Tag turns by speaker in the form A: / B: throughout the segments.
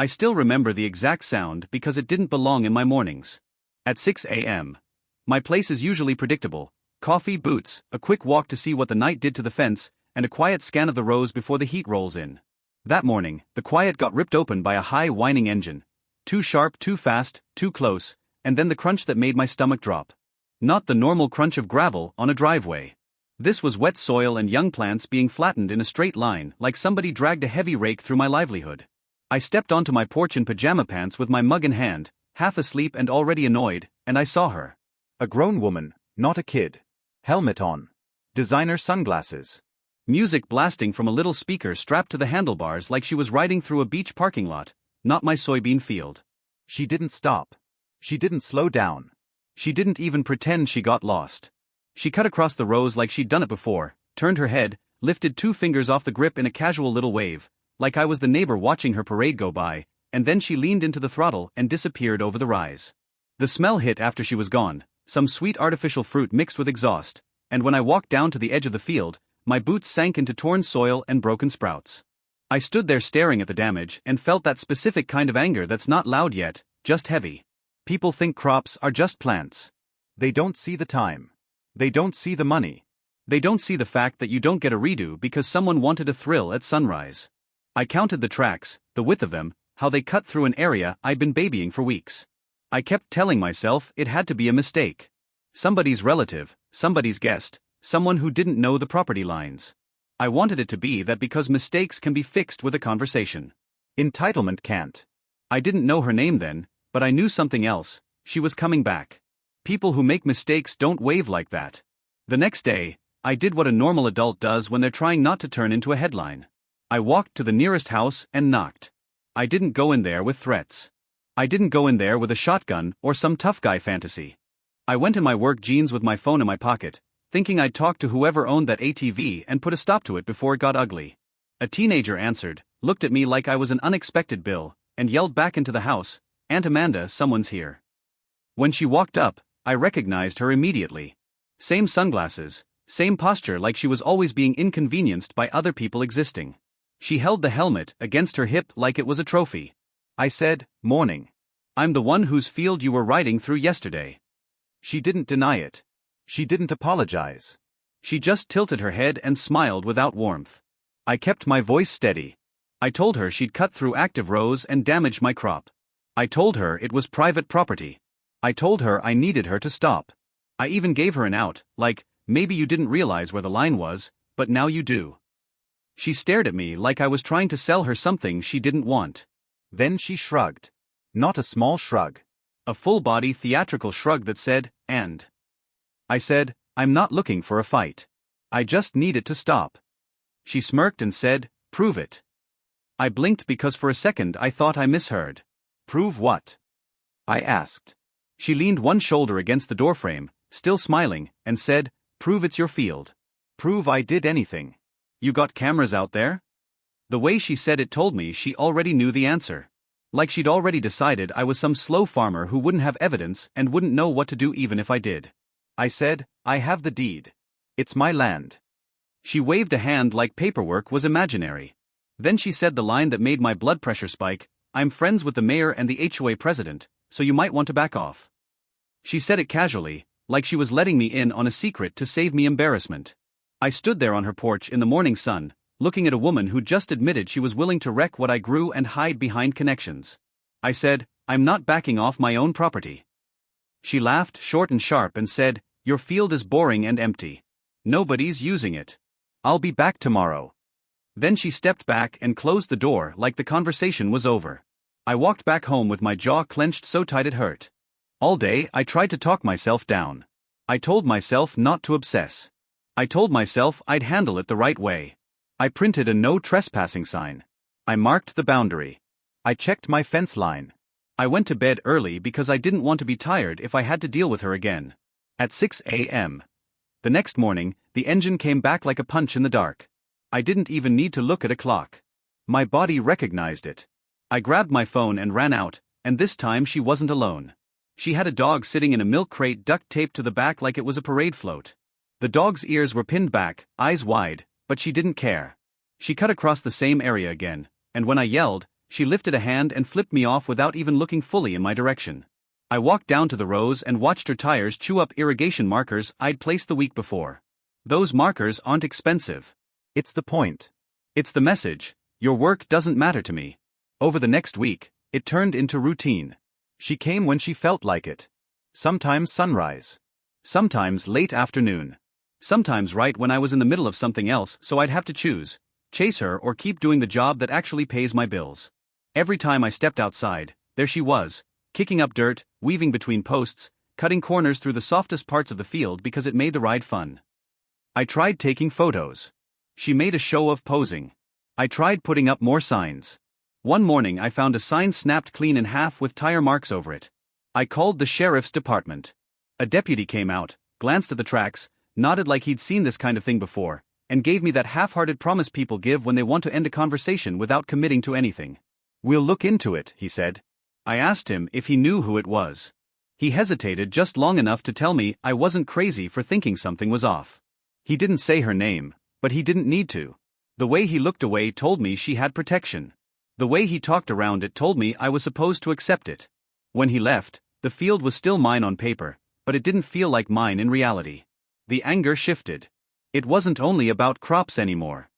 A: I still remember the exact sound because it didn't belong in my mornings. At 6 a.m. My place is usually predictable: coffee, boots, a quick walk to see what the night did to the fence, and a quiet scan of the rows before the heat rolls in. That morning, the quiet got ripped open by a high whining engine. Too sharp, too fast, too close, and then the crunch that made my stomach drop. Not the normal crunch of gravel on a driveway. This was wet soil and young plants being flattened in a straight line, like somebody dragged a heavy rake through my livelihood. I stepped onto my porch in pajama pants with my mug in hand, half asleep and already annoyed, and I saw her.
B: A grown woman, not a kid. Helmet on. Designer sunglasses.
A: Music blasting from a little speaker strapped to the handlebars like she was riding through a beach parking lot, not my soybean field.
B: She didn't stop. She didn't slow down.
A: She didn't even pretend she got lost. She cut across the rows like she'd done it before, turned her head, lifted 2 fingers off the grip in a casual little wave, like I was the neighbor watching her parade go by, and then she leaned into the throttle and disappeared over the rise. The smell hit after she was gone, some sweet artificial fruit mixed with exhaust, and when I walked down to the edge of the field, my boots sank into torn soil and broken sprouts. I stood there staring at the damage and felt that specific kind of anger that's not loud yet, just heavy. People think crops are just plants.
B: They don't see the time. They don't see the money.
A: They don't see the fact that you don't get a redo because someone wanted a thrill at sunrise. I counted the tracks, the width of them, how they cut through an area I'd been babying for weeks. I kept telling myself it had to be a mistake. Somebody's relative, somebody's guest, someone who didn't know the property lines. I wanted it to be that because mistakes can be fixed with a conversation.
B: Entitlement can't.
A: I didn't know her name then, but I knew something else: she was coming back. People who make mistakes don't wave like that. The next day, I did what a normal adult does when they're trying not to turn into a headline. I walked to the nearest house and knocked. I didn't go in there with threats. I didn't go in there with a shotgun or some tough guy fantasy. I went in my work jeans with my phone in my pocket, thinking I'd talk to whoever owned that ATV and put a stop to it before it got ugly. A teenager answered, looked at me like I was an unexpected bill, and yelled back into the house, "Aunt Amanda, someone's here." When she walked up, I recognized her immediately. Same sunglasses, same posture, like she was always being inconvenienced by other people existing. She held the helmet against her hip like it was a trophy.
B: I said, "Morning.
A: I'm the one whose field you were riding through yesterday."
B: She didn't deny it. She didn't apologize.
A: She just tilted her head and smiled without warmth. I kept my voice steady. I told her she'd cut through active rows and damaged my crop. I told her it was private property. I told her I needed her to stop. I even gave her an out, like, maybe you didn't realize where the line was, but now you do. She stared at me like I was trying to sell her something she didn't want.
B: Then she shrugged. Not a small shrug.
A: A full-body theatrical shrug that said, "And." I said, "I'm not looking for a fight. I just need it to stop." She smirked and said, "Prove it." I blinked because for a second I thought I misheard.
B: "Prove what?" I asked.
A: She leaned one shoulder against the doorframe, still smiling, and said, "Prove it's your field."
B: Prove I did anything.
A: You got cameras out there? The way she said it told me she already knew the answer. Like she'd already decided I was some slow farmer who wouldn't have evidence and wouldn't know what to do even if I did.
B: I said, "I have the deed. It's my land."
A: She waved a hand like paperwork was imaginary. Then she said the line that made my blood pressure spike, "I'm friends with the mayor and the HOA president, so you might want to back off." She said it casually, like she was letting me in on a secret to save me embarrassment. I stood there on her porch in the morning sun, looking at a woman who just admitted she was willing to wreck what I grew and hide behind connections. I said, "I'm not backing off my own property." She laughed short and sharp and said, "Your field is boring and empty. Nobody's using it. I'll be back tomorrow." Then she stepped back and closed the door like the conversation was over. I walked back home with my jaw clenched so tight it hurt. All day I tried to talk myself down. I told myself not to obsess. I told myself I'd handle it the right way. I printed a no trespassing sign. I marked the boundary. I checked my fence line. I went to bed early because I didn't want to be tired if I had to deal with her again. At 6 a.m. the next morning, the engine came back like a punch in the dark. I didn't even need to look at a clock. My body recognized it. I grabbed my phone and ran out, and this time she wasn't alone. She had a dog sitting in a milk crate duct taped to the back like it was a parade float. The dog's ears were pinned back, eyes wide, but she didn't care. She cut across the same area again, and when I yelled, She lifted a hand and flipped me off without even looking fully in my direction. I walked down to the rows and watched her tires chew up irrigation markers I'd placed the week before. Those markers aren't expensive.
B: It's the point.
A: It's the message: your work doesn't matter to me. Over the next week, it turned into routine.
B: She came when she felt like it. Sometimes sunrise.
A: Sometimes late afternoon. Sometimes right when I was in the middle of something else, so I'd have to choose: chase her or keep doing the job that actually pays my bills. Every time I stepped outside, there she was, kicking up dirt, weaving between posts, cutting corners through the softest parts of the field because it made the ride fun. I tried taking photos. She made a show of posing. I tried putting up more signs. One morning I found a sign snapped clean in half with tire marks over it. I called the sheriff's department. A deputy came out, glanced at the tracks, nodded like he'd seen this kind of thing before, and gave me that half-hearted promise people give when they want to end a conversation without committing to anything.
B: "We'll look into it," he said.
A: I asked him if he knew who it was. He hesitated just long enough to tell me I wasn't crazy for thinking something was off. He didn't say her name, but he didn't need to. The way he looked away told me she had protection. The way he talked around it told me I was supposed to accept it. When he left, the field was still mine on paper, but it didn't feel like mine in reality. The anger shifted. It wasn't only about crops anymore.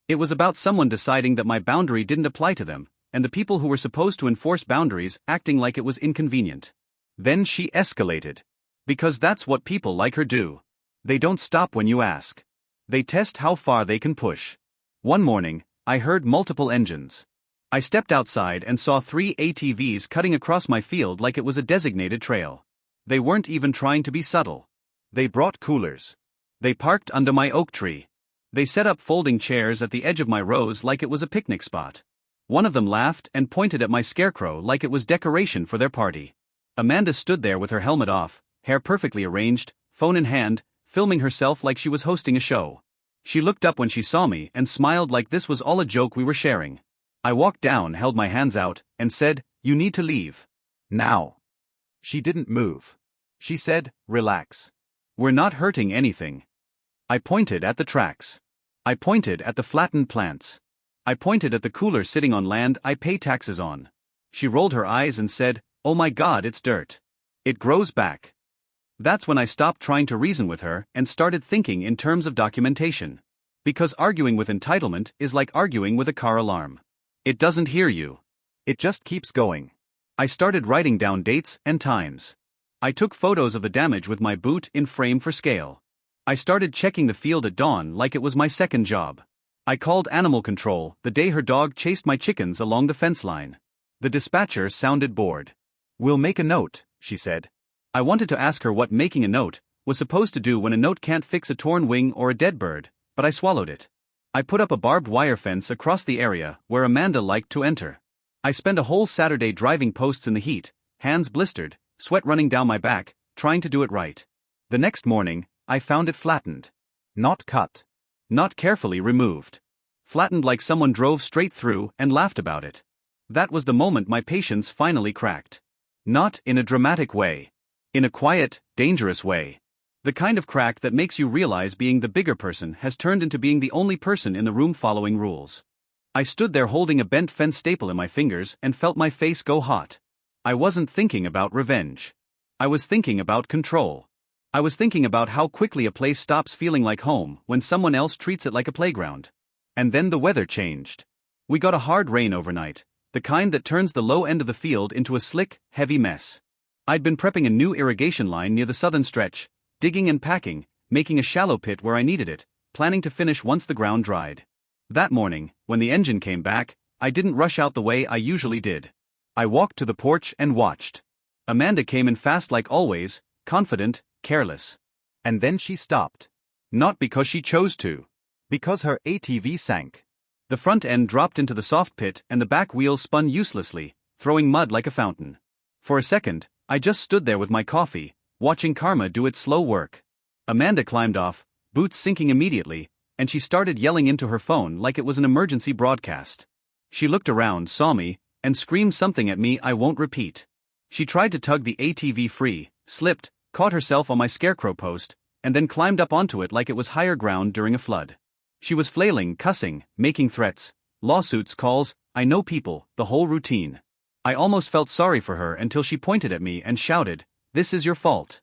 A: It was about someone deciding that my boundary didn't apply to them, and the people who were supposed to enforce boundaries acting like it was inconvenient. Then she escalated. Because that's what people like her do. They don't stop when you ask. They test how far they can push. One morning, I heard multiple engines. I stepped outside and saw 3 ATVs cutting across my field like it was a designated trail. They weren't even trying to be subtle.
B: They brought coolers.
A: They parked under my oak tree. They set up folding chairs at the edge of my rows like it was a picnic spot. One of them laughed and pointed at my scarecrow like it was decoration for their party. Amanda stood there with her helmet off, hair perfectly arranged, phone in hand, filming herself like she was hosting a show. She looked up when she saw me and smiled like this was all a joke we were sharing. I walked down, held my hands out, and said, "You need to leave.
B: Now." She didn't move. She said, "Relax.
A: We're not hurting anything." I pointed at the tracks. I pointed at the flattened plants. I pointed at the cooler sitting on land I pay taxes on. She rolled her eyes and said, "Oh my God, it's dirt. It grows back." That's when I stopped trying to reason with her and started thinking in terms of documentation. Because arguing with entitlement is like arguing with a car alarm. It doesn't hear you.
B: It just keeps going.
A: I started writing down dates and times. I took photos of the damage with my boot in frame for scale. I started checking the field at dawn like it was my second job. I called animal control the day her dog chased my chickens along the fence line. The dispatcher sounded bored.
B: "We'll make a note," she said.
A: I wanted to ask her what making a note was supposed to do when a note can't fix a torn wing or a dead bird, but I swallowed it. I put up a barbed wire fence across the area where Amanda liked to enter. I spent a whole Saturday driving posts in the heat, hands blistered, sweat running down my back, trying to do it right. The next morning, I found it flattened.
B: Not cut.
A: Not carefully removed. Flattened like someone drove straight through and laughed about it. That was the moment my patience finally cracked. Not in a dramatic way. In a quiet, dangerous way. The kind of crack that makes you realize being the bigger person has turned into being the only person in the room following rules. I stood there holding a bent fence staple in my fingers and felt my face go hot. I wasn't thinking about revenge. I was thinking about control. I was thinking about how quickly a place stops feeling like home when someone else treats it like a playground. And then the weather changed. We got a hard rain overnight, the kind that turns the low end of the field into a slick, heavy mess. I'd been prepping a new irrigation line near the southern stretch, digging and packing, making a shallow pit where I needed it, planning to finish once the ground dried. That morning, when the engine came back, I didn't rush out the way I usually did. I walked to the porch and watched. Amanda came in fast like always, confident, careless.
B: And then she stopped.
A: Not because she chose to.
B: Because her ATV sank.
A: The front end dropped into the soft pit and the back wheels spun uselessly, throwing mud like a fountain. For a second, I just stood there with my coffee, watching karma do its slow work. Amanda climbed off, boots sinking immediately, and she started yelling into her phone like it was an emergency broadcast. She looked around, saw me, and screamed something at me I won't repeat. She tried to tug the ATV free, slipped, caught herself on my scarecrow post, and then climbed up onto it like it was higher ground during a flood. She was flailing, cussing, making threats, lawsuits, calls. I know people, the whole routine. I almost felt sorry for her until she pointed at me and shouted, "This is your fault."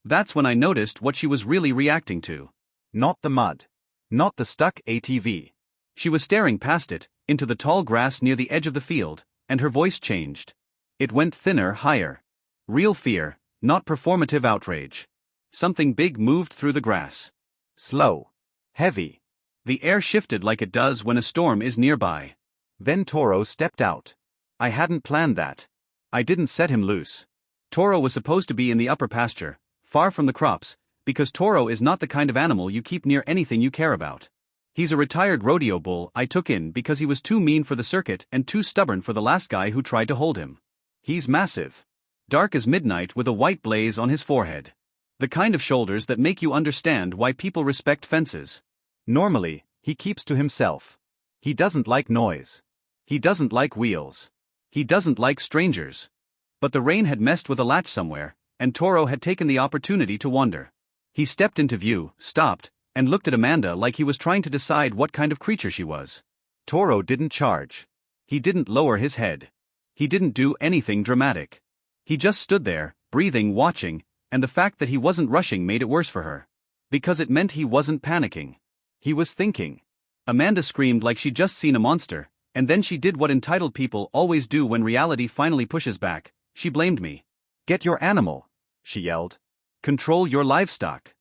A: That's when I noticed what she was really reacting to.
B: Not the mud. Not the stuck ATV.
A: She was staring past it, into the tall grass near the edge of the field, and her voice changed. It went thinner, higher. Real fear, not performative outrage. Something big moved through the grass.
B: Slow. Heavy.
A: The air shifted like it does when a storm is nearby.
B: Then Toro stepped out. I hadn't planned that.
A: I didn't set him loose. Toro was supposed to be in the upper pasture, far from the crops, because Toro is not the kind of animal you keep near anything you care about. He's a retired rodeo bull I took in because he was too mean for the circuit and too stubborn for the last guy who tried to hold him. He's massive. Dark as midnight with a white blaze on his forehead. The kind of shoulders that make you understand why people respect fences.
B: Normally, he keeps to himself. He doesn't like noise.
A: He doesn't like wheels. He doesn't like strangers. But the rain had messed with a latch somewhere, and Toro had taken the opportunity to wander. He stepped into view, stopped, and looked at Amanda like he was trying to decide what kind of creature she was.
B: Toro didn't charge.
A: He didn't lower his head. He didn't do anything dramatic. He just stood there, breathing, watching, and the fact that he wasn't rushing made it worse for her. Because it meant he wasn't panicking. He was thinking. Amanda screamed like she'd just seen a monster, and then she did what entitled people always do when reality finally pushes back. She blamed me.
B: "Get your animal," she yelled.
A: "Control your livestock."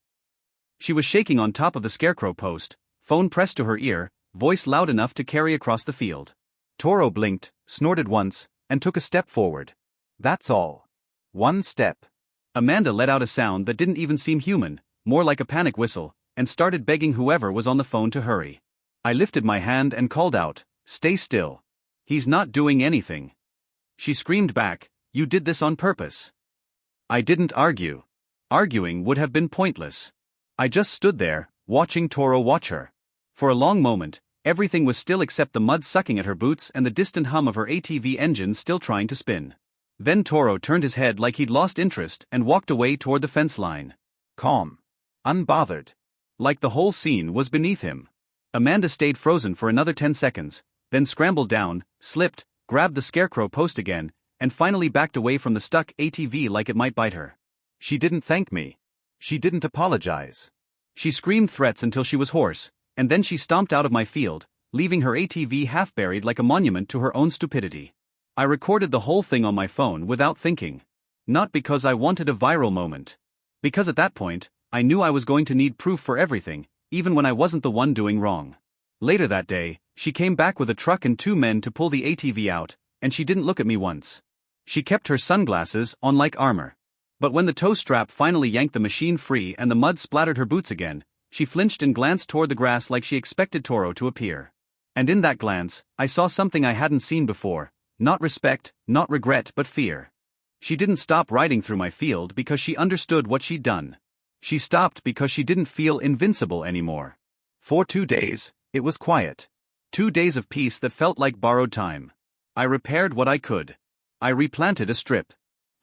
A: She was shaking on top of the scarecrow post, phone pressed to her ear, voice loud enough to carry across the field.
B: Toro blinked, snorted once, and took a step forward. That's all. One step.
A: Amanda let out a sound that didn't even seem human, more like a panic whistle, and started begging whoever was on the phone to hurry. I lifted my hand and called out, "Stay still. He's not doing anything." She screamed back, "You did this on purpose." I didn't argue. Arguing would have been pointless. I just stood there, watching Toro watch her. For a long moment, everything was still except the mud sucking at her boots and the distant hum of her ATV engine still trying to spin. Then Toro turned his head like he'd lost interest and walked away toward the fence line.
B: Calm. Unbothered.
A: Like the whole scene was beneath him. Amanda stayed frozen for another 10 seconds, then scrambled down, slipped, grabbed the scarecrow post again, and finally backed away from the stuck ATV like it might bite her.
B: She didn't thank me. She didn't apologize.
A: She screamed threats until she was hoarse, and then she stomped out of my field, leaving her ATV half buried like a monument to her own stupidity. I recorded the whole thing on my phone without thinking. Not because I wanted a viral moment. Because at that point, I knew I was going to need proof for everything, even when I wasn't the one doing wrong. Later that day, she came back with a truck and 2 men to pull the ATV out, and she didn't look at me once. She kept her sunglasses on like armor. But when the tow strap finally yanked the machine free and the mud splattered her boots again, she flinched and glanced toward the grass like she expected Toro to appear. And in that glance, I saw something I hadn't seen before, not respect, not regret, but fear. She didn't stop riding through my field because she understood what she'd done. She stopped because she didn't feel invincible anymore. For 2 days, it was quiet. 2 days of peace that felt like borrowed time. I repaired what I could. I replanted a strip.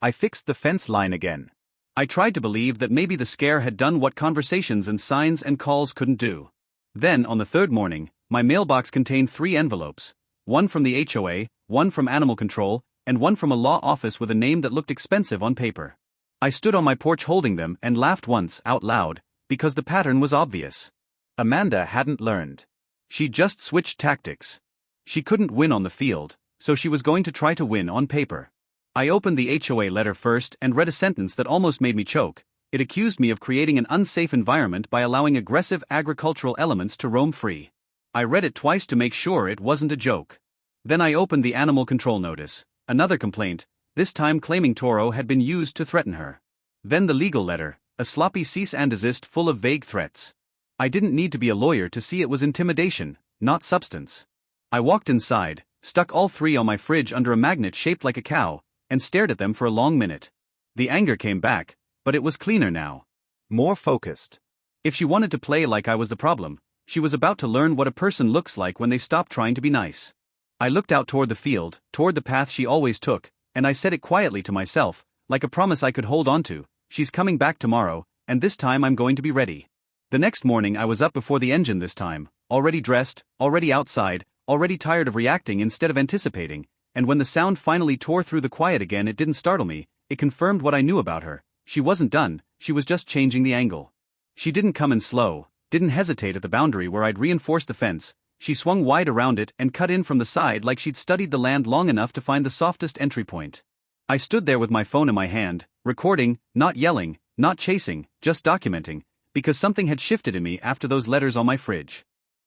A: I fixed the fence line again. I tried to believe that maybe the scare had done what conversations and signs and calls couldn't do. Then, on the 3rd morning, my mailbox contained 3 envelopes. One from the HOA, one from animal control, and one from a law office with a name that looked expensive on paper. I stood on my porch holding them and laughed once, out loud, because the pattern was obvious. Amanda hadn't learned. She just switched tactics. She couldn't win on the field, so she was going to try to win on paper. I opened the HOA letter first and read a sentence that almost made me choke. It accused me of creating an unsafe environment by allowing aggressive agricultural elements to roam free. I read it twice to make sure it wasn't a joke. Then I opened the animal control notice, another complaint, this time claiming Toro had been used to threaten her. Then the legal letter, a sloppy cease and desist full of vague threats. I didn't need to be a lawyer to see it was intimidation, not substance. I walked inside, stuck all 3 on my fridge under a magnet shaped like a cow, and stared at them for a long minute. The anger came back, but it was cleaner now. More focused. If she wanted to play like I was the problem, she was about to learn what a person looks like when they stop trying to be nice. I looked out toward the field, toward the path she always took, and I said it quietly to myself, like a promise I could hold on to, "She's coming back tomorrow, and this time I'm going to be ready." The next morning I was up before the engine this time, already dressed, already outside, already tired of reacting instead of anticipating, and when the sound finally tore through the quiet again, it didn't startle me, it confirmed what I knew about her. She wasn't done, she was just changing the angle. She didn't come in slow, didn't hesitate at the boundary where I'd reinforced the fence, she swung wide around it and cut in from the side like she'd studied the land long enough to find the softest entry point. I stood there with my phone in my hand, recording, not yelling, not chasing, just documenting, because something had shifted in me after those letters on my fridge.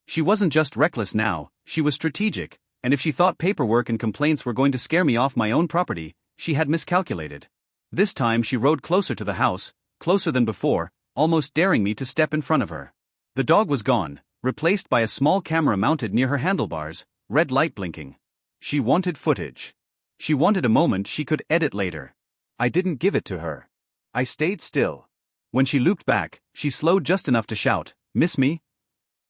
A: She wasn't just reckless now, she was strategic, and if she thought paperwork and complaints were going to scare me off my own property, she had miscalculated. This time she rode closer to the house, closer than before, almost daring me to step in front of her. The dog was gone, replaced by a small camera mounted near her handlebars, red light blinking. She wanted footage. She wanted a moment she could edit later.
B: I didn't give it to her. I stayed still.
A: When she looped back, she slowed just enough to shout, "Miss me?"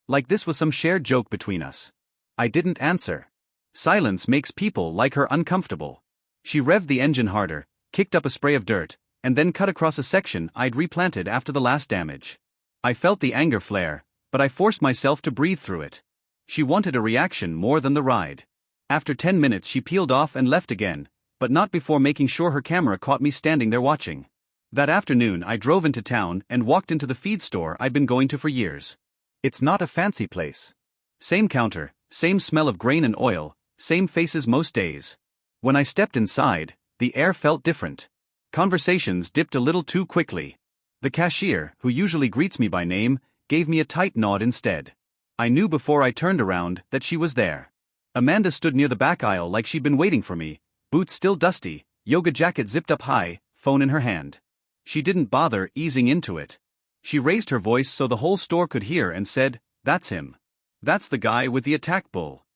A: Like this was some shared joke between us.
B: I didn't answer.
A: Silence makes people like her uncomfortable. She revved the engine harder, kicked up a spray of dirt, and then cut across a section I'd replanted after the last damage. I felt the anger flare, but I forced myself to breathe through it. She wanted a reaction more than the ride. After 10 minutes she peeled off and left again, but not before making sure her camera caught me standing there watching. That afternoon I drove into town and walked into the feed store I'd been going to for years.
B: It's not a fancy place.
A: Same counter, same smell of grain and oil, same faces most days. When I stepped inside, the air felt different. Conversations dipped a little too quickly. The cashier, who usually greets me by name, gave me a tight nod instead. I knew before I turned around that she was there. Amanda stood near the back aisle like she'd been waiting for me, boots still dusty, yoga jacket zipped up high, phone in her hand. She didn't bother easing into it. She raised her voice so the whole store could hear and said, "That's him. That's the guy with the attack bull."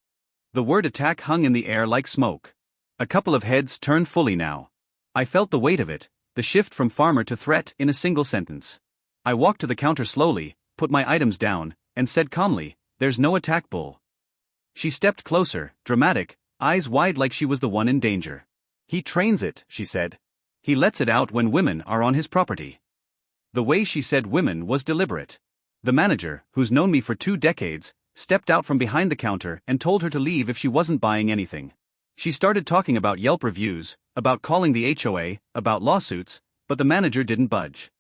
A: The word attack hung in the air like smoke. A couple of heads turned fully now. I felt the weight of it, the shift from farmer to threat in a single sentence. I walked to the counter slowly, put my items down, and said calmly, "There's no attack bull." She stepped closer, dramatic, eyes wide like she was the one in danger.
B: "He trains it," she said.
A: "He lets it out when women are on his property." The way she said women was deliberate. The manager, who's known me for 2 decades, stepped out from behind the counter and told her to leave if she wasn't buying anything. She started talking about Yelp reviews, about calling the HOA, about lawsuits, but the manager didn't budge.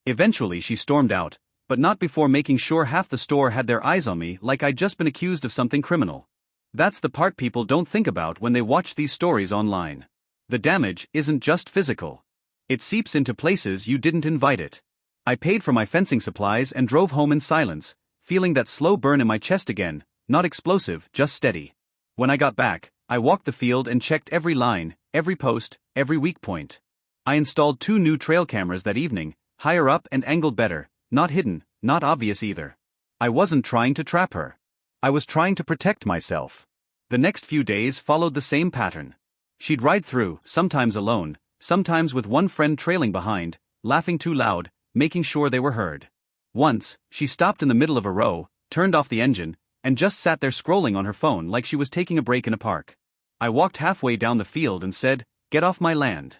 A: Eventually she stormed out, but not before making sure half the store had their eyes on me like I'd just been accused of something criminal. That's the part people don't think about when they watch these stories online. The damage isn't just physical. It seeps into places you didn't invite it. I paid for my fencing supplies and drove home in silence, feeling that slow burn in my chest again, not explosive, just steady. When I got back, I walked the field and checked every line, every post, every weak point. I installed 2 new trail cameras that evening, higher up and angled better, not hidden, not obvious either. I wasn't trying to trap her. I was trying to protect myself. The next few days followed the same pattern. She'd ride through, sometimes alone, sometimes with one friend trailing behind, laughing too loud, making sure they were heard. Once, she stopped in the middle of a row, turned off the engine, and just sat there scrolling on her phone like she was taking a break in a park. I walked halfway down the field and said, "Get off my land."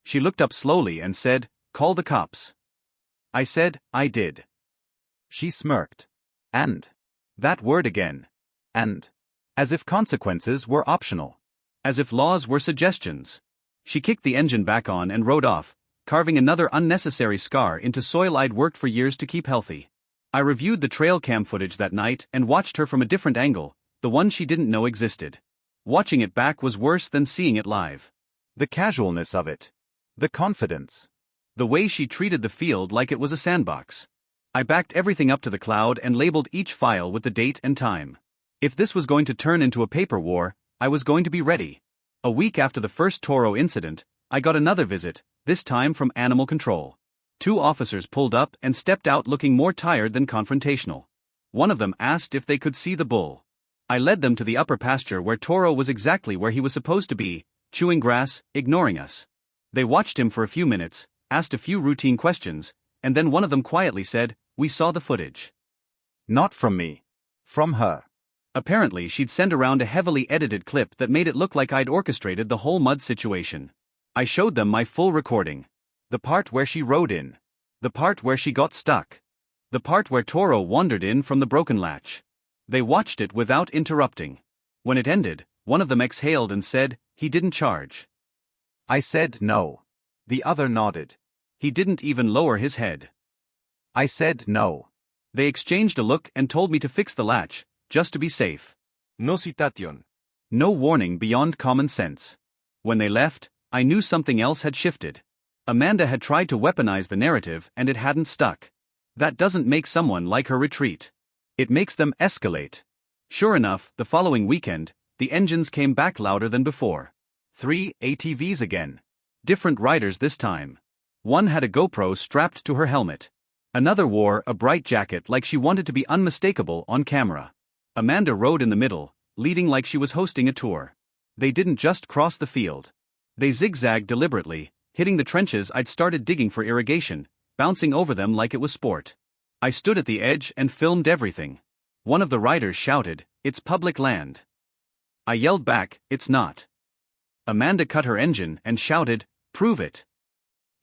A: She looked up slowly and said, "Call the cops." I said, "I did."
B: She smirked. And? That word again. And. As if consequences were optional.
A: As if laws were suggestions. She kicked the engine back on and rode off, carving another unnecessary scar into soil I'd worked for years to keep healthy. I reviewed the trail cam footage that night and watched her from a different angle, the one she didn't know existed. Watching it back was worse than seeing it live.
B: The casualness of it. The confidence.
A: The way she treated the field like it was a sandbox. I backed everything up to the cloud and labeled each file with the date and time. If this was going to turn into a paper war, I was going to be ready. A week after the first Toro incident, I got another visit, this time from animal control. 2 officers pulled up and stepped out looking more tired than confrontational. One of them asked if they could see the bull. I led them to the upper pasture where Toro was exactly where he was supposed to be, chewing grass, ignoring us. They watched him for a few minutes, asked a few routine questions, and then one of them quietly said, "We saw the footage."
B: Not from me. From her.
A: Apparently she'd sent around a heavily edited clip that made it look like I'd orchestrated the whole mud situation. I showed them my full recording. The part where she rode in. The part where she got stuck. The part where Toro wandered in from the broken latch. They watched it without interrupting. When it ended, one of them exhaled and said, "He didn't charge."
B: I said no. The other nodded.
A: He didn't even lower his head.
B: I said no.
A: They exchanged a look and told me to fix the latch, just to be safe.
C: No citation.
A: No warning beyond common sense. When they left, I knew something else had shifted. Amanda had tried to weaponize the narrative and it hadn't stuck. That doesn't make someone like her retreat. It makes them escalate. Sure enough, the following weekend, the engines came back louder than before.
B: 3 ATVs again.
A: Different riders this time. One had a GoPro strapped to her helmet. Another wore a bright jacket like she wanted to be unmistakable on camera. Amanda rode in the middle, leading like she was hosting a tour. They didn't just cross the field. They zigzagged deliberately, hitting the trenches I'd started digging for irrigation, bouncing over them like it was sport. I stood at the edge and filmed everything. One of the riders shouted, "It's public land." I yelled back, "It's not." Amanda cut her engine and shouted, "Prove it."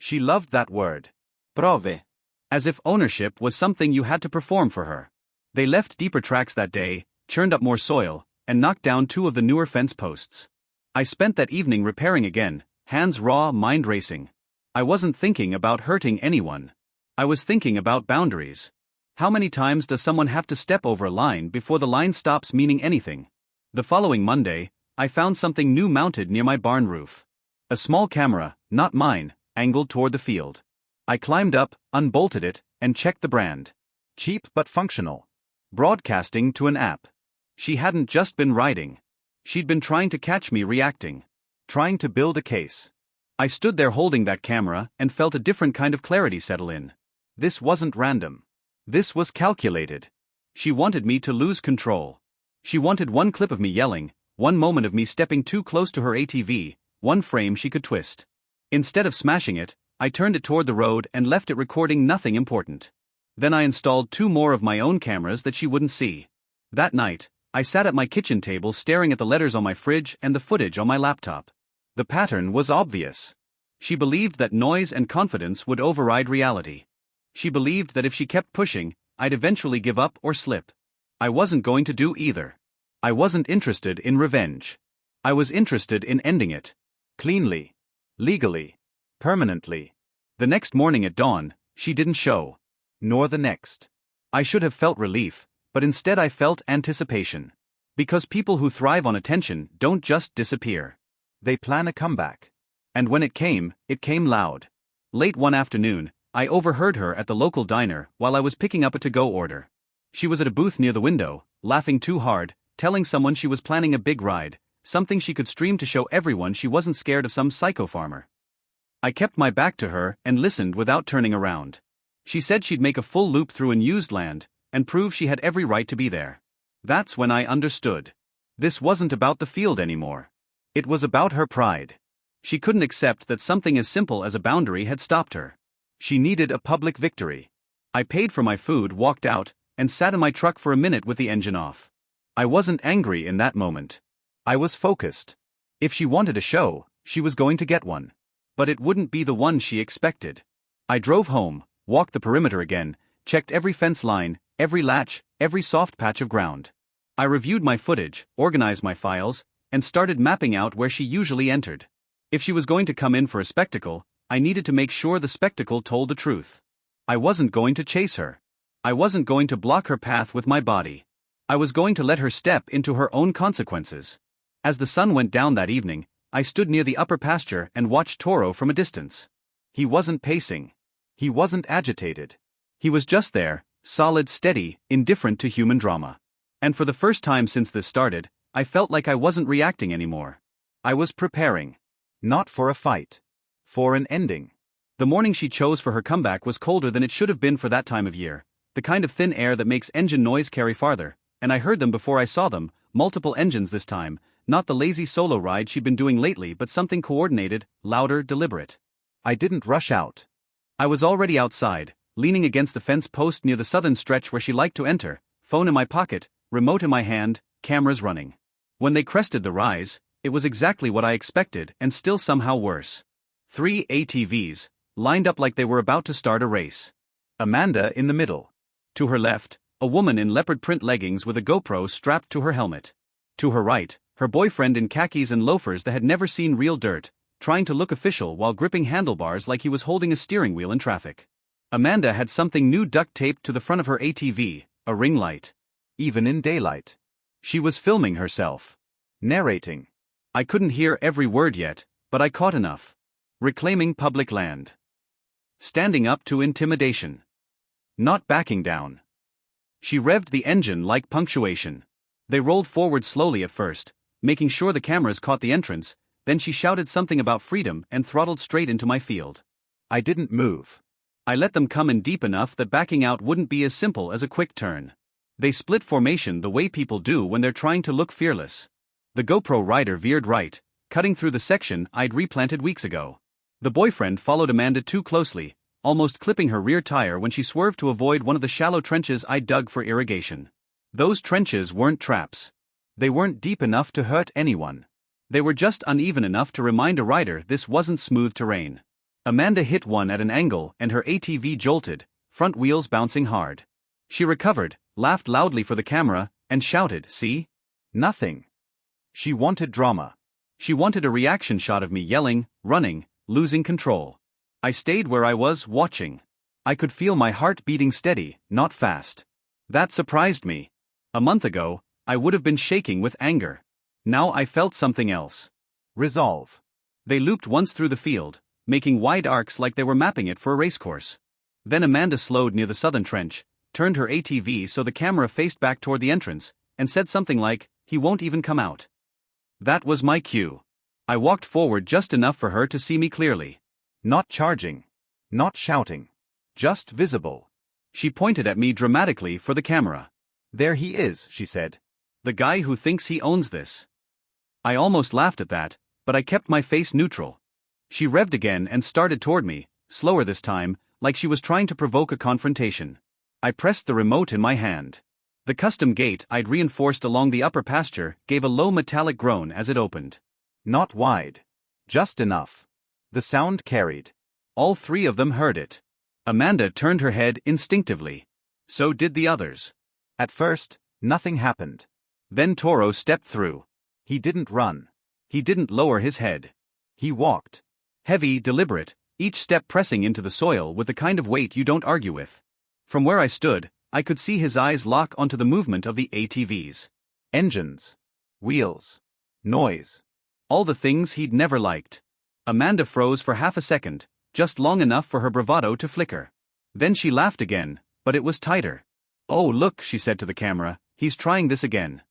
A: She loved that word. Prove. As if ownership was something you had to perform for her. They left deeper tracks that day, churned up more soil, and knocked down 2 of the newer fence posts. I spent that evening repairing again, hands raw, mind racing. I wasn't thinking about hurting anyone. I was thinking about boundaries. How many times does someone have to step over a line before the line stops meaning anything? The following Monday, I found something new mounted near my barn roof. A small camera, not mine, angled toward the field. I climbed up, unbolted it, and checked the brand.
B: Cheap but functional.
A: Broadcasting to an app. She hadn't just been riding. She'd been trying to catch me reacting.
B: Trying to build a case.
A: I stood there holding that camera and felt a different kind of clarity settle in. This wasn't random. This was calculated. She wanted me to lose control. She wanted one clip of me yelling, one moment of me stepping too close to her ATV, one frame she could twist. Instead of smashing it, I turned it toward the road and left it recording nothing important. Then I installed 2 more of my own cameras that she wouldn't see. That night, I sat at my kitchen table staring at the letters on my fridge and the footage on my laptop. The pattern was obvious. She believed that noise and confidence would override reality. She believed that if she kept pushing, I'd eventually give up or slip. I wasn't going to do either. I wasn't interested in revenge. I was interested in ending it.
B: Cleanly. Legally. Permanently.
A: The next morning at dawn, she didn't show.
B: Nor the next.
A: I should have felt relief, but instead I felt anticipation. Because people who thrive on attention don't just disappear.
B: They plan a comeback.
A: And when it came loud. Late one afternoon, I overheard her at the local diner while I was picking up a to-go order. She was at a booth near the window, laughing too hard, telling someone she was planning a big ride, something she could stream to show everyone she wasn't scared of some psycho farmer. I kept my back to her and listened without turning around. She said she'd make a full loop through unused land, and prove she had every right to be there. That's when I understood. This wasn't about the field anymore. It was about her pride. She couldn't accept that something as simple as a boundary had stopped her. She needed a public victory. I paid for my food, walked out, and sat in my truck for a minute with the engine off. I wasn't angry in that moment. I was focused. If she wanted a show, she was going to get one. But it wouldn't be the one she expected. I drove home, walked the perimeter again, checked every fence line, every latch, every soft patch of ground. I reviewed my footage, organized my files, and started mapping out where she usually entered. If she was going to come in for a spectacle, I needed to make sure the spectacle told the truth. I wasn't going to chase her. I wasn't going to block her path with my body. I was going to let her step into her own consequences. As the sun went down that evening, I stood near the upper pasture and watched Toro from a distance. He wasn't pacing. He wasn't agitated. He was just there, solid, steady, indifferent to human drama. And for the first time since this started, I felt like I wasn't reacting anymore. I was preparing.
B: Not for a fight. For an ending.
A: The morning she chose for her comeback was colder than it should have been for that time of year, the kind of thin air that makes engine noise carry farther, and I heard them before I saw them, multiple engines this time, not the lazy solo ride she'd been doing lately but something coordinated, louder, deliberate.
B: I didn't rush out.
A: I was already outside, leaning against the fence post near the southern stretch where she liked to enter, phone in my pocket, remote in my hand, cameras running. When they crested the rise, it was exactly what I expected and still somehow worse. 3 ATVs, lined up like they were about to start a race. Amanda in the middle. To her left, a woman in leopard print leggings with a GoPro strapped to her helmet. To her right, her boyfriend in khakis and loafers that had never seen real dirt, trying to look official while gripping handlebars like he was holding a steering wheel in traffic. Amanda had something new duct taped to the front of her ATV, a ring light.
B: Even in daylight.
A: She was filming herself.
B: Narrating.
A: I couldn't hear every word yet, but I caught enough. Reclaiming public land. Standing up to intimidation. Not backing down. She revved the engine like punctuation. They rolled forward slowly at first, making sure the cameras caught the entrance, then she shouted something about freedom and throttled straight into my field.
B: I didn't move.
A: I let them come in deep enough that backing out wouldn't be as simple as a quick turn. They split formation the way people do when they're trying to look fearless. The GoPro rider veered right, cutting through the section I'd replanted weeks ago. The boyfriend followed Amanda too closely, almost clipping her rear tire when she swerved to avoid one of the shallow trenches I dug for irrigation. Those trenches weren't traps. They weren't deep enough to hurt anyone. They were just uneven enough to remind a rider this wasn't smooth terrain. Amanda hit one at an angle and her ATV jolted, front wheels bouncing hard. She recovered, laughed loudly for the camera, and shouted, "See?
B: Nothing." She wanted drama.
A: She wanted a reaction shot of me yelling, running, losing control. I stayed where I was, watching. I could feel my heart beating steady, not fast. That surprised me. A month ago, I would have been shaking with anger. Now I felt something else.
B: Resolve.
A: They looped once through the field, making wide arcs like they were mapping it for a racecourse. Then Amanda slowed near the southern trench, turned her ATV so the camera faced back toward the entrance, and said something like, "He won't even come out." That was my cue. I walked forward just enough for her to see me clearly.
B: Not charging. Not shouting. Just visible.
A: She pointed at me dramatically for the camera.
B: "There he is," she said.
A: "The guy who thinks he owns this." I almost laughed at that, but I kept my face neutral. She revved again and started toward me, slower this time, like she was trying to provoke a confrontation. I pressed the remote in my hand. The custom gate I'd reinforced along the upper pasture gave a low metallic groan as it opened.
B: Not wide. Just enough. The sound carried.
A: All three of them heard it. Amanda turned her head instinctively. So did the others.
B: At first, nothing happened.
A: Then Toro stepped through.
B: He didn't run.
A: He didn't lower his head.
B: He walked.
A: Heavy, deliberate, each step pressing into the soil with the kind of weight you don't argue with. From where I stood, I could see his eyes lock onto the movement of the ATVs.
B: Engines. Wheels. Noise.
A: All the things he'd never liked. Amanda froze for half a second, just long enough for her bravado to flicker. Then she laughed again, but it was tighter. "Oh look," she said to the camera, "he's trying this again."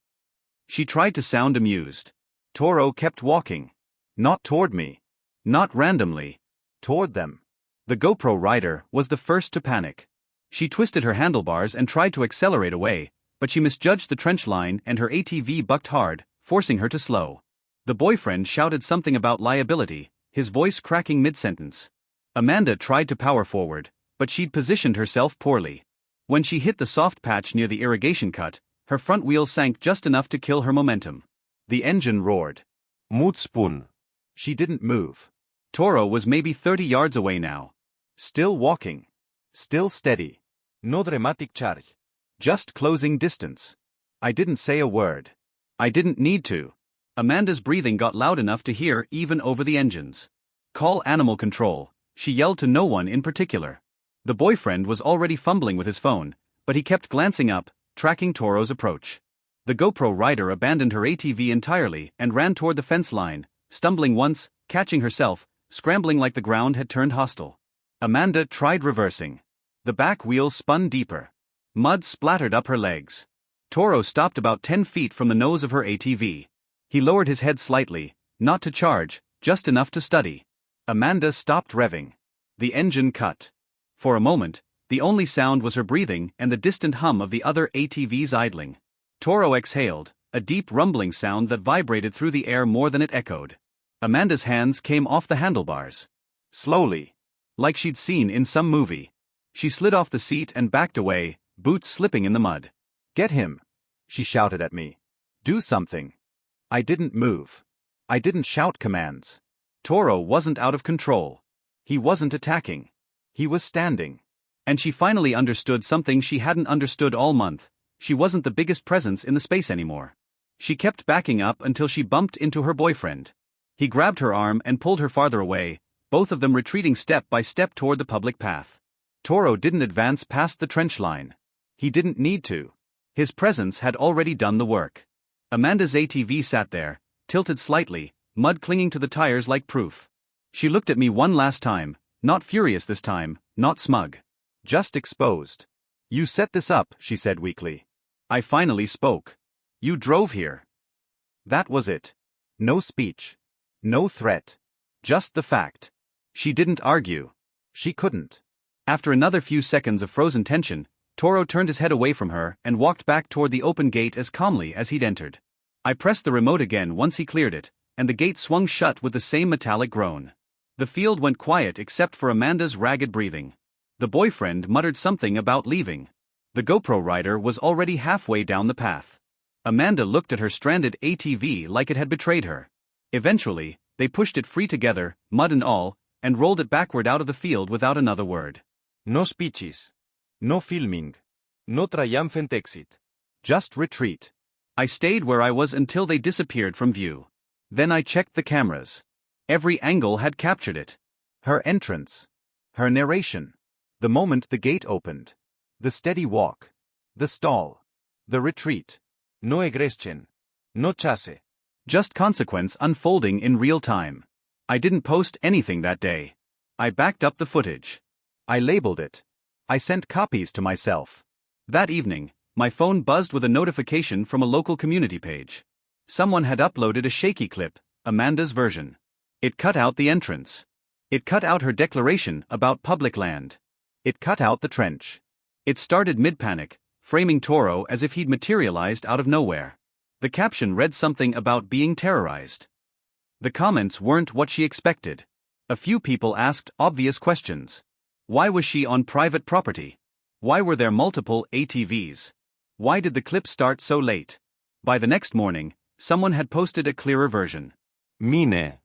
A: She tried to sound amused. Toro kept walking. Not toward me. Not randomly.
B: Toward them.
A: The GoPro rider was the first to panic. She twisted her handlebars and tried to accelerate away, but she misjudged the trench line and her ATV bucked hard, forcing her to slow. The boyfriend shouted something about liability, his voice cracking mid-sentence. Amanda tried to power forward, but she'd positioned herself poorly. When she hit the soft patch near the irrigation cut, her front wheel sank just enough to kill her momentum. The engine roared.
C: Moodspun.
B: She didn't move.
A: Toro was maybe 30 yards away now.
B: Still walking. Still steady.
C: No dramatic charge.
B: Just closing distance. I didn't say a word.
A: I didn't need to. Amanda's breathing got loud enough to hear even over the engines. "Call animal control," she yelled to no one in particular. The boyfriend was already fumbling with his phone, but he kept glancing up, tracking Toro's approach. The GoPro rider abandoned her ATV entirely and ran toward the fence line, stumbling once, catching herself, scrambling like the ground had turned hostile. Amanda tried reversing. The back wheels spun deeper. Mud splattered up her legs. Toro stopped about 10 feet from the nose of her ATV. He lowered his head slightly, not to charge, just enough to study. Amanda stopped revving. The engine cut. For a moment, the only sound was her breathing and the distant hum of the other ATVs idling. Toro exhaled, a deep rumbling sound that vibrated through the air more than it echoed. Amanda's hands came off the handlebars. Slowly. Like she'd seen in some movie. She slid off the seat and backed away, boots slipping in the mud.
B: "Get him," she shouted at me. "Do something." I didn't move. I didn't shout commands. Toro wasn't out of control. He wasn't attacking. He was standing. And she finally understood something she hadn't understood all month. She wasn't the biggest presence in the space anymore.
A: She kept backing up until she bumped into her boyfriend. He grabbed her arm and pulled her farther away, both of them retreating step by step toward the public path. Toro didn't advance past the trench line. He didn't need to. His presence had already done the work. Amanda's ATV sat there, tilted slightly, mud clinging to the tires like proof. She looked at me one last time, not furious this time, not smug.
B: Just exposed. You set this up, she said weakly.
A: I finally spoke. You drove here.
B: That was it. No speech. No threat. Just the fact.
A: She didn't argue.
B: She couldn't.
A: After another few seconds of frozen tension, Toro turned his head away from her and walked back toward the open gate as calmly as he'd entered. I pressed the remote again once he cleared it, and the gate swung shut with the same metallic groan. The field went quiet except for Amanda's ragged breathing. The boyfriend muttered something about leaving. The GoPro rider was already halfway down the path. Amanda looked at her stranded ATV like it had betrayed her. Eventually, they pushed it free together, mud and all, and rolled it backward out of the field without another word.
C: No speeches. No filming. No triumphant exit.
B: Just retreat.
A: I stayed where I was until they disappeared from view. Then I checked the cameras. Every angle had captured it.
B: Her entrance. Her narration. The moment the gate opened. The steady walk. The stall. The retreat.
C: No aggression. No chase.
A: Just consequence unfolding in real time. I didn't post anything that day. I backed up the footage.
B: I labeled it. I sent copies to myself.
A: That evening, my phone buzzed with a notification from a local community page. Someone had uploaded a shaky clip, Amanda's version. It cut out the entrance. It cut out her declaration about public land.
B: It cut out the trench.
A: It started mid-panic, framing Toro as if he'd materialized out of nowhere. The caption read something about being terrorized. The comments weren't what she expected. A few people asked obvious questions. Why was she on private property? Why were there multiple ATVs? Why did the clip start so late? By the next morning, someone had posted a clearer version.
C: Mine.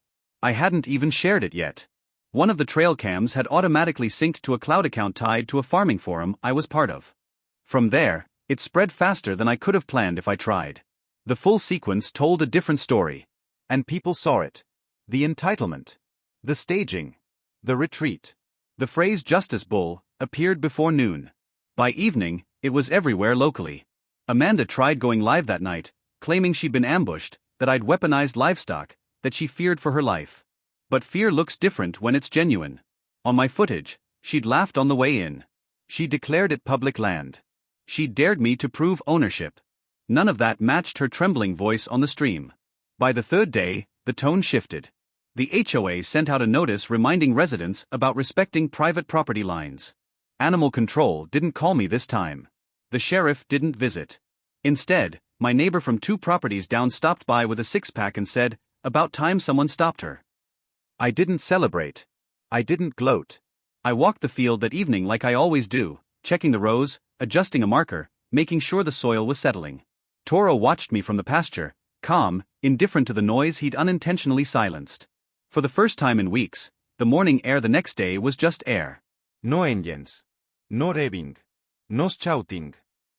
A: I hadn't even shared it yet. One of the trail cams had automatically synced to a cloud account tied to a farming forum I was part of. From there, it spread faster than I could have planned if I tried. The full sequence told a different story.
B: And people saw it. The entitlement. The staging. The retreat.
A: The phrase "Justice Bull" appeared before noon. By evening, it was everywhere locally. Amanda tried going live that night, claiming she'd been ambushed, that I'd weaponized livestock, that she feared for her life. But fear looks different when it's genuine. On my footage, she'd laughed on the way in. She declared it public land. She dared me to prove ownership. None of that matched her trembling voice on the stream. By the third day, the tone shifted. The HOA sent out a notice reminding residents about respecting private property lines. Animal control didn't call me this time. The sheriff didn't visit. Instead, my neighbor from 2 properties down stopped by with a 6-pack and said, "About time someone stopped her."
B: I didn't celebrate. I didn't gloat.
A: I walked the field that evening like I always do, checking the rows, adjusting a marker, making sure the soil was settling. Toro watched me from the pasture, calm, indifferent to the noise he'd unintentionally silenced. For the first time in weeks, the morning air the next day was just air.
C: No engines. No revving. No shouting.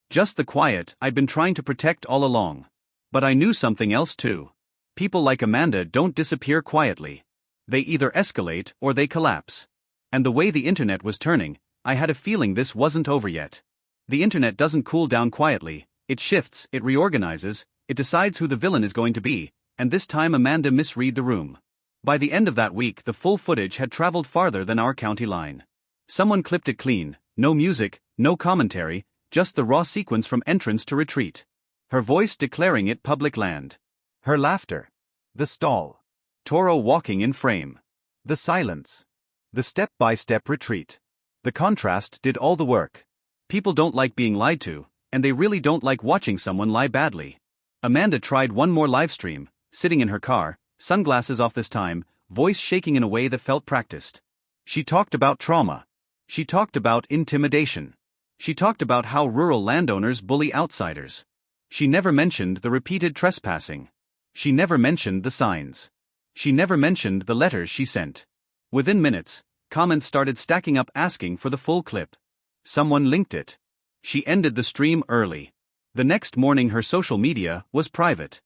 A: Just the quiet I'd been trying to protect all along. But I knew something else too. People like Amanda don't disappear quietly. They either escalate or they collapse. And the way the internet was turning, I had a feeling this wasn't over yet. The internet doesn't cool down quietly, it shifts, it reorganizes, it decides who the villain is going to be, and this time Amanda misread the room. By the end of that week, the full footage had traveled farther than our county line. Someone clipped it clean, no music, no commentary, just the raw sequence from entrance to retreat. Her voice declaring it public land.
B: Her laughter. The stall.
A: Toro walking in frame.
B: The silence. The step-by-step retreat. The contrast did all the work.
A: People don't like being lied to, and they really don't like watching someone lie badly. Amanda tried one more livestream, sitting in her car, sunglasses off this time, voice shaking in a way that felt practiced. She talked about trauma. She talked about intimidation. She talked about how rural landowners bully outsiders. She never mentioned the repeated trespassing. She never mentioned the signs. She never mentioned the letters she sent. Within minutes, comments started stacking up asking for the full clip. Someone linked it. She ended the stream early. The next morning her social media was private.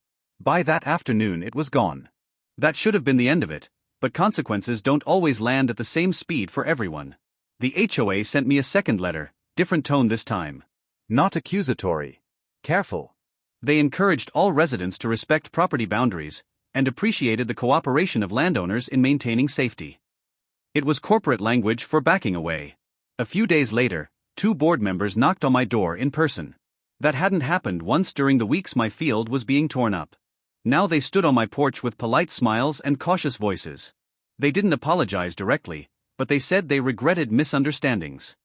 B: By that afternoon it was gone.
A: That should have been the end of it, but consequences don't always land at the same speed for everyone. The HOA sent me a second letter, different tone this time.
B: Not accusatory. Careful.
A: They encouraged all residents to respect property boundaries, and appreciated the cooperation of landowners in maintaining safety. It was corporate language for backing away. A few days later, 2 board members knocked on my door in person. That hadn't happened once during the weeks my field was being torn up. Now they stood on my porch with polite smiles and cautious voices. They didn't apologize directly, but they said they regretted misunderstandings.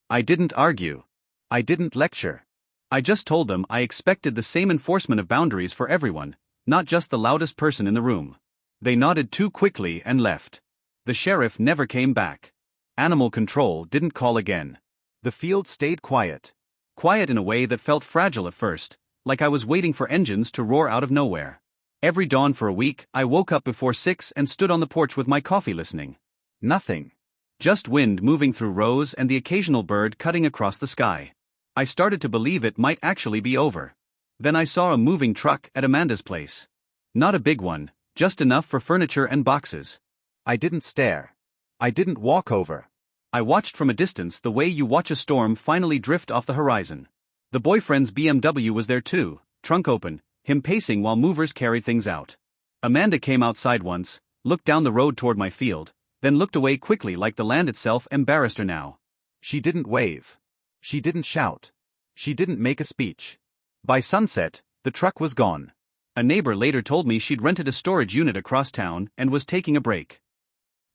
A: I didn't argue. I didn't lecture. I just told them I expected the same enforcement of boundaries for everyone, not just the loudest person in the room. They nodded too quickly and left. The sheriff never came back. Animal control didn't call again.
B: The field stayed quiet.
A: Quiet in a way that felt fragile at first, like I was waiting for engines to roar out of nowhere. Every dawn for a week, I woke up before 6 and stood on the porch with my coffee listening. Nothing. Just wind moving through rows and the occasional bird cutting across the sky. I started to believe it might actually be over. Then I saw a moving truck at Amanda's place. Not a big one, just enough for furniture and boxes.
B: I didn't stare. I didn't walk over.
A: I watched from a distance the way you watch a storm finally drift off the horizon. The boyfriend's BMW was there too, trunk open, him pacing while movers carried things out. Amanda came outside once, looked down the road toward my field, then looked away quickly like the land itself embarrassed her now.
B: She didn't wave. She didn't shout. She didn't make a speech. By sunset, the truck was gone. A neighbor later told me she'd rented a storage unit across town and was taking a break.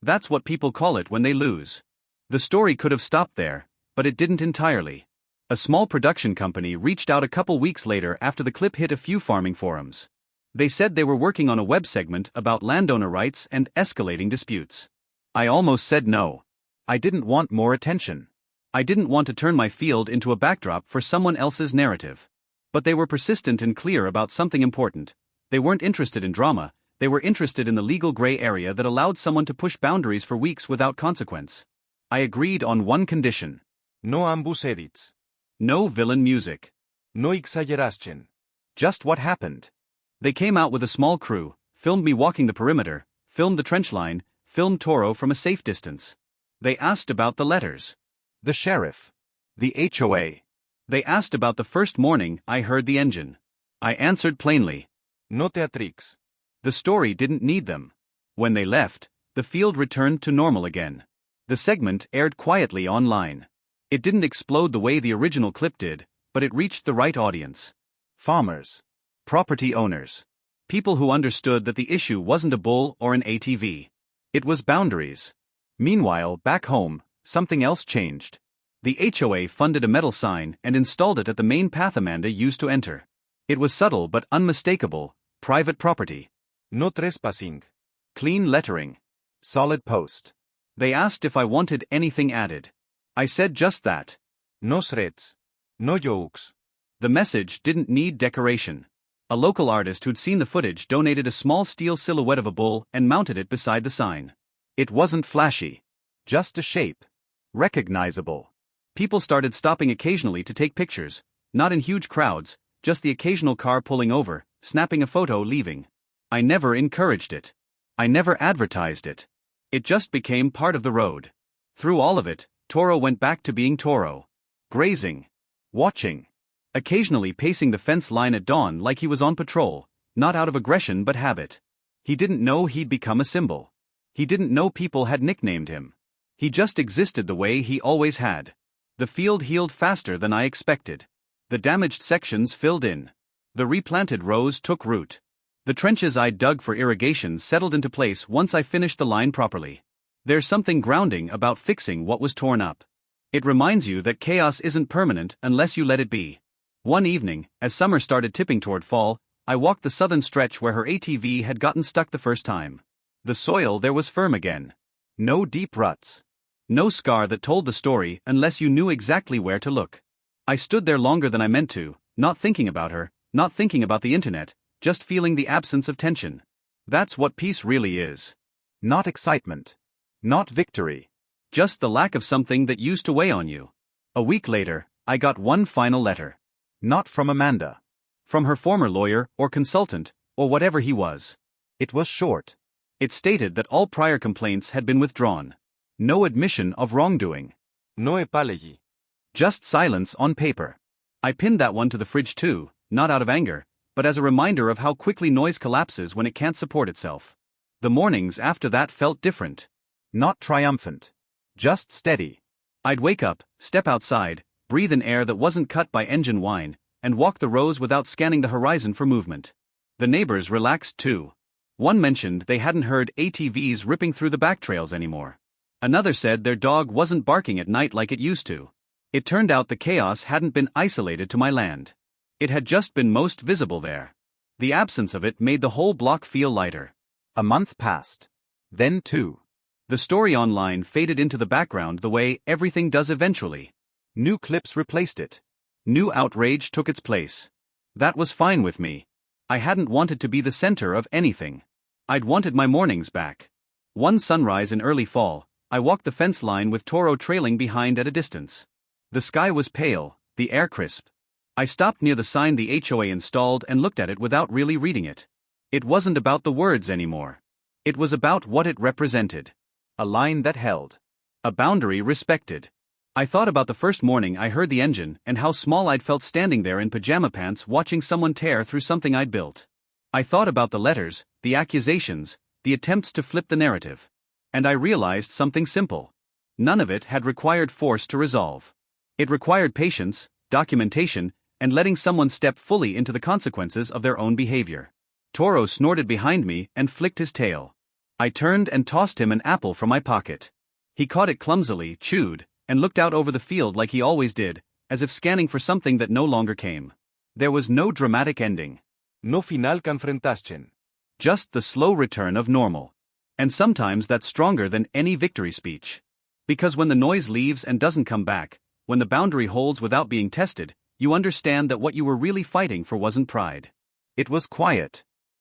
B: That's what people call it when they lose. The story could have stopped there, but it didn't entirely. A small production company reached out a couple weeks later after the clip hit a few farming forums. They said they were working on a web segment about landowner rights and escalating disputes. I almost said no. I didn't want more attention. I didn't want to turn my field into a backdrop for someone else's narrative. But they were persistent and clear about something important. They weren't interested in drama, they were interested in the legal gray area that allowed someone to push boundaries for weeks without consequence. I agreed on one condition.
C: No ambus edits.
A: No villain music.
C: No exaggeration.
B: Just what happened.
A: They came out with a small crew, filmed me walking the perimeter, filmed the trench line, filmed Toro from a safe distance. They asked about the letters.
B: The sheriff. The HOA.
A: They asked about the first morning I heard the engine. I answered plainly.
C: No theatrics.
A: The story didn't need them. When they left, the field returned to normal again. The segment aired quietly online. It didn't explode the way the original clip did, but it reached the right audience. Farmers. Property owners. People who understood that the issue wasn't a bull or an ATV. It was boundaries. Meanwhile, back home, something else changed. The HOA funded a metal sign and installed it at the main path Amanda used to enter. It was subtle but unmistakable, private property.
C: No trespassing.
A: Clean lettering.
B: Solid post.
A: They asked if I wanted anything added. I said just that.
C: No threats. No jokes.
A: The message didn't need decoration. A local artist who'd seen the footage donated a small steel silhouette of a bull and mounted it beside the sign. It wasn't flashy. Just a shape. Recognizable. People started stopping occasionally to take pictures, not in huge crowds, just the occasional car pulling over, snapping a photo, leaving. I never encouraged it. I never advertised it. It just became part of the road. Through all of it, Toro went back to being Toro. Grazing. Watching. Occasionally pacing the fence line at dawn like he was on patrol, not out of aggression but habit. He didn't know he'd become a symbol. He didn't know people had nicknamed him. He just existed the way he always had. The field healed faster than I expected. The damaged sections filled in. The replanted rows took root. The trenches I dug for irrigation settled into place once I finished the line properly. There's something grounding about fixing what was torn up. It reminds you that chaos isn't permanent unless you let it be. One evening, as summer started tipping toward fall, I walked the southern stretch where her ATV had gotten stuck the first time. The soil there was firm again. No deep ruts. No scar that told the story unless you knew exactly where to look. I stood there longer than I meant to, not thinking about her, not thinking about the internet, just feeling the absence of tension. That's what peace really is. Not excitement. Not victory. Just the lack of something that used to weigh on you. A week later, I got one final letter. Not from Amanda. From her former lawyer or consultant, or whatever he was.
B: It was short.
A: It stated that all prior complaints had been withdrawn. No admission of wrongdoing.
C: No apology.
A: Just silence on paper. I pinned that one to the fridge too, not out of anger, but as a reminder of how quickly noise collapses when it can't support itself. The mornings after that felt different.
B: Not triumphant. Just steady.
A: I'd wake up, step outside, breathe in air that wasn't cut by engine whine, and walk the rows without scanning the horizon for movement. The neighbors relaxed too. One mentioned they hadn't heard ATVs ripping through the back trails anymore. Another said their dog wasn't barking at night like it used to. It turned out the chaos hadn't been isolated to my land. It had just been most visible there. The absence of it made the whole block feel lighter.
B: A month passed. Then 2.
A: The story online faded into the background the way everything does eventually.
B: New clips replaced it.
A: New outrage took its place. That was fine with me. I hadn't wanted to be the center of anything. I'd wanted my mornings back. One sunrise in early fall, I walked the fence line with Toro trailing behind at a distance. The sky was pale, the air crisp. I stopped near the sign the HOA installed and looked at it without really reading it. It wasn't about the words anymore. It was about what it represented.
B: A line that held.
A: A boundary respected. I thought about the first morning I heard the engine and how small I'd felt standing there in pajama pants watching someone tear through something I'd built. I thought about the letters, the accusations, the attempts to flip the narrative. And I realized something simple. None of it had required force to resolve. It required patience, documentation, and letting someone step fully into the consequences of their own behavior. Toro snorted behind me and flicked his tail. I turned and tossed him an apple from my pocket. He caught it clumsily, chewed, and looked out over the field like he always did, as if scanning for something that no longer came. There was no dramatic ending.
C: No final confrontation.
A: Just the slow return of normal. And sometimes that's stronger than any victory speech. Because when the noise leaves and doesn't come back, when the boundary holds without being tested, you understand that what you were really fighting for wasn't pride.
B: It was quiet.